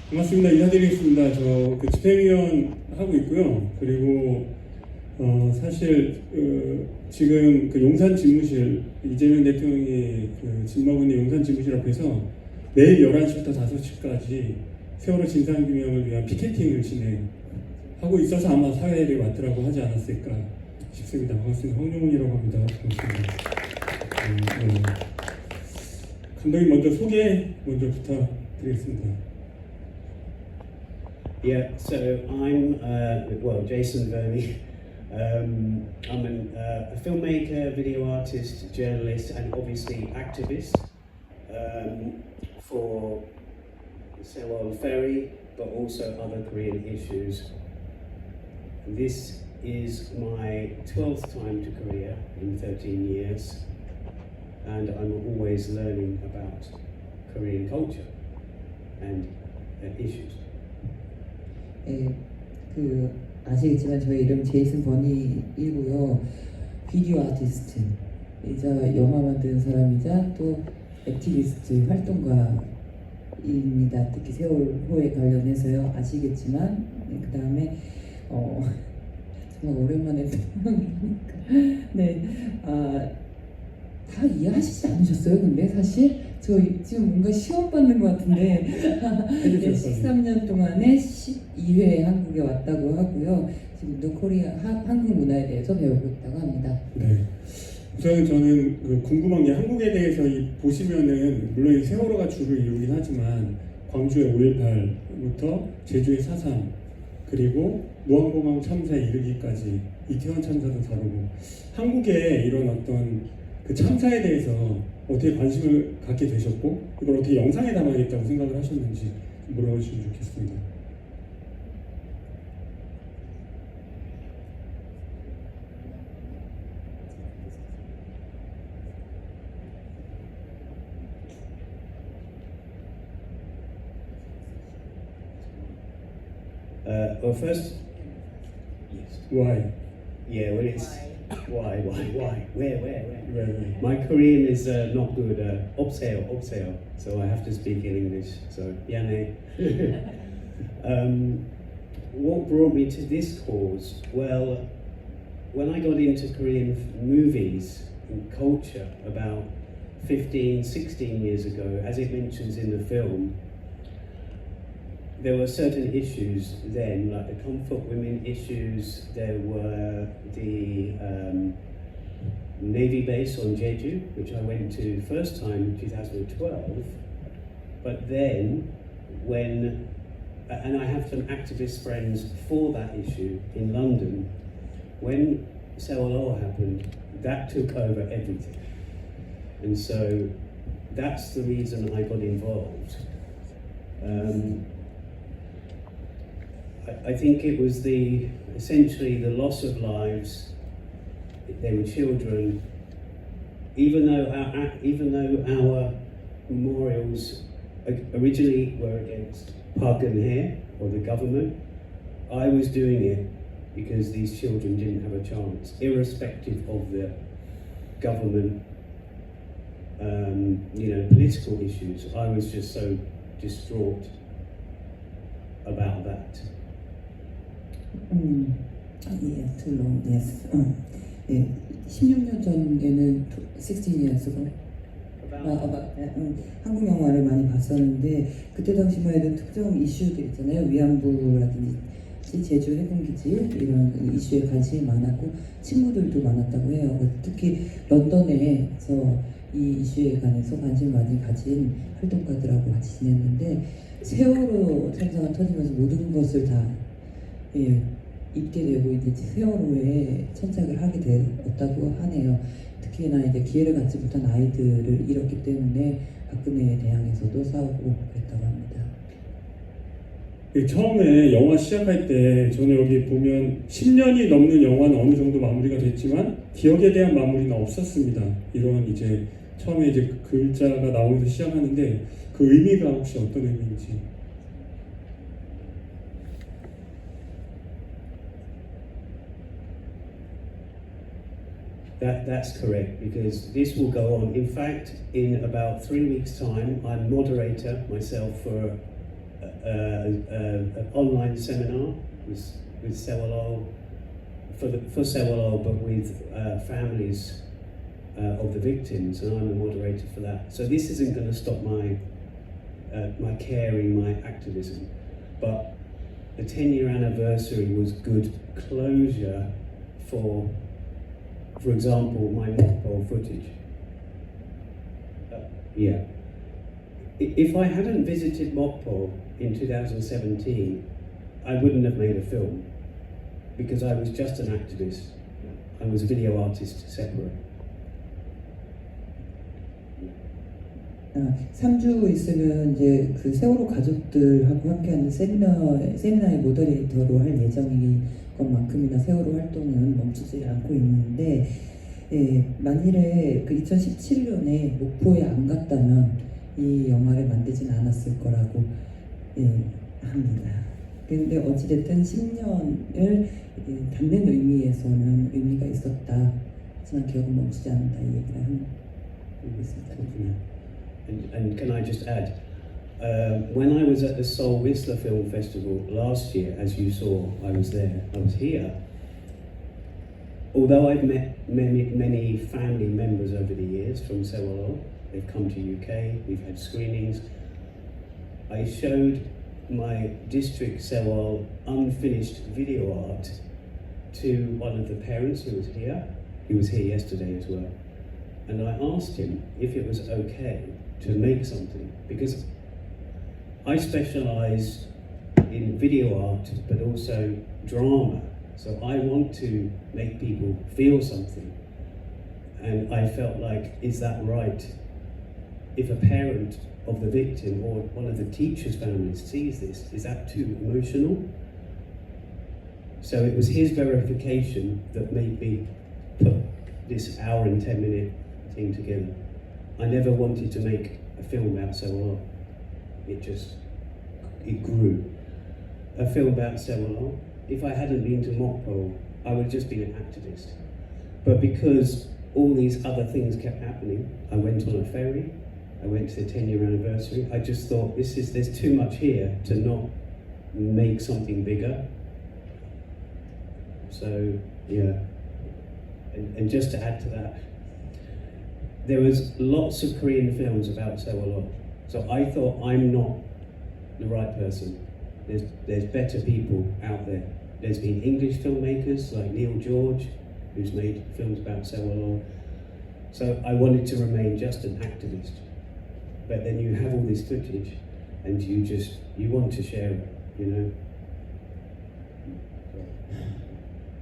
반갑습니다. 인사드리겠습니다. 저그 집행위원 하고 있고요. 그리고 사실 지금 그 용산 집무실 이재명 대통령이 그 집 먹은 용산 집무실 앞에서 내일 11시부터 5시까지 세월호 진상규명을 위한 피켓팅을 진행하고 있어서 아마 사회를 맡으라고 하지 않았을까 싶습니다. 반갑습니다. 황용훈이라고 합니다. 반갑습니다. 감독님 먼저 소개 먼저 부탁드리겠습니다. Yeah, so I'm, Jason Verney. I'm a filmmaker, video artist, journalist, and obviously activist for Sewol Ferry, but also other Korean issues. This is my 12th time to Korea in 13 years, and I'm always learning about Korean culture and issues. 그 아시겠지만 저희 이름 제이슨 버니이고요. 비디오 아티스트, 이자 영화 만드는 사람이자 또 액티비스트 활동가입니다. 특히 세월호에 관련해서요. 아시겠지만 그 다음에 정말 오랜만에 네, 다 이해하시지 않으셨어요? 근데 사실 저 지금 뭔가 시험 받는 것 같은데 13년 동안에 12회 한국에 왔다고 하고요. 지금도 코리아 한국 문화에 대해서 배우고 있다고 합니다. 네. 우선 저는 궁금한 게 한국에 대해서 보시면은 물론 세월호가 주를 이루긴 하지만 광주의 5.18부터 제주의 4.3 그리고 무안공항 참사에 이르기까지 이태원 참사도 다루고 한국의 이런 어떤 그 참사에 대해서 어떻게 관심을 갖게 되셨고 이걸 어떻게 영상에 담아야겠다고 생각을 하셨는지 물어봐 주시면 좋겠습니다. Well, first, yes. Why? Yeah, well, it's why, where? 왜? My Korean is not good. 없어요. So I have to speak in English. So 미안해. What brought me to this cause? Well, when I got into Korean movies and culture about 15, 16 years ago, as it mentions in the film, there were certain issues then, like the comfort women issues. There were the Navy base on Jeju, which I went to first time in 2012. But then, and I have some activist friends for that issue in London, when Sewol happened, that took over everything. And so that's the reason I got involved. I think it was essentially the loss of lives. They were children. Even though our memorials originally were against Park Geun-hye or the government, I was doing it because these children didn't have a chance, irrespective of the government, political issues. I was just so distraught about that. Too long, yes. 16년 전에는 16 years ago. 한국 영화를 많이 봤었는데 그때 당시만 해도 특정 이슈들 있잖아요. 위안부라든지 제주 해군기지 이런 이슈에 관심이 많았고 친구들도 많았다고 해요. 특히 런던에서 이 이슈에 관해서 관심 많이 가진 활동가들하고 같이 지냈는데 세월호 참사가 터지면서 모든 것을 다 잊게 되고 이제 세월호에 천착을 하게 되었다고 하네요. 특히나 이제 기회를 갖지 못한 아이들을 잃었기 때문에 박근혜에 대항해서도 싸우고 그랬다고 합니다. 처음에 영화 시작할 때 저는 여기 보면 10년이 넘는 영화는 어느 정도 마무리가 됐지만 기억에 대한 마무리는 없었습니다. 이런 이제 처음에 이제 글자가 나오면서 시작하는데 그 의미가 혹시 어떤 의미인지. That's correct, because this will go on. In fact, in about 3 weeks' time, I'm moderator myself for an online seminar with Sewolol for Sewolol, but with families of the victims, and I'm the moderator for that. So this isn't going to stop my caring, my activism, but the 10-year anniversary was good closure for example, my Mokpol footage. Yeah. If I hadn't visited Mokpol in 2017, I wouldn't have made a film, because I was just an activist. I was a video artist separate. 3주 있으면 이제 그 세월호 가족들하고 함께하는 세미나의 모더레이터로 할 예정인 것만큼이나 세월호 활동은 멈추지 않고 있는데, 만일에 그 2017년에 목포에 안 갔다면 이 영화를 만들진 않았을 거라고 합니다. 근데 어찌됐든 10년을 담는 의미에서는 의미가 있었다. 하지만 기억은 멈추지 않는다, 이 얘기를 하고 있습니다. And can I just add, when I was at the Seoul Whistler Film Festival last year, as you saw, I was there, I was here. Although I've met many family members over the years from Sewolol, they've come to UK, we've had screenings. I showed my district Sewol unfinished video art to one of the parents who was here. He was here yesterday as well. And I asked him if it was okay to make something, because I specialise in video art but also drama, so I want to make people feel something. And I felt like, is that right? If a parent of the victim or one of the teacher's families sees this, is that too emotional? So it was his verification that made me put this hour and 10-minute thing together. I never wanted to make a film about Sewolol. It grew. A film about Sewolol. If I hadn't been to Mokpol, I would have just been an activist. But because all these other things kept happening, I went on a ferry, I went to the 10-year anniversary, I just thought, there's too much here to not make something bigger. So, yeah. And just to add to that, there was lots of Korean films about Sewolol. So I thought, I'm not the right person. There's better people out there. There's been English filmmakers like Neil George, who's made films about Sewolol. So I wanted to remain just an activist. But then you have all this footage and you want to share it, you know?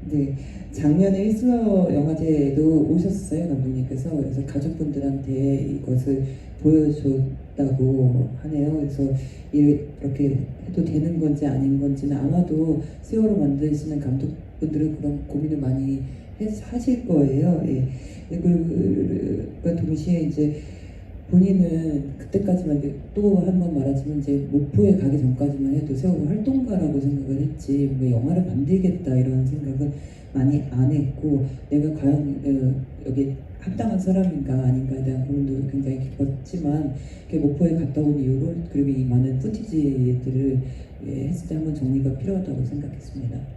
네, 작년에 휘슬러 영화제에도 오셨어요, 감독님께서. 그래서 가족분들한테 이것을 보여줬다고 하네요. 그래서 이렇게 해도 되는 건지 아닌 건지는 아마도 세월호 만드시는 감독분들은 그런 고민을 많이 하실 거예요. 예. 그리고 동시에 이제 본인은 그때까지만 또 한 번 말하지만 이제 목포에 가기 전까지만 해도 세월호 활동가라고 생각을 했지 뭐 영화를 만들겠다 이런 생각은 많이 안 했고, 내가 과연 여기 합당한 사람인가 아닌가에 대한 고민도 굉장히 깊었지만 목포에 갔다 온 이후로 그리고 이 많은 푸티지들을 했을 때 한번 정리가 필요하다고 생각했습니다.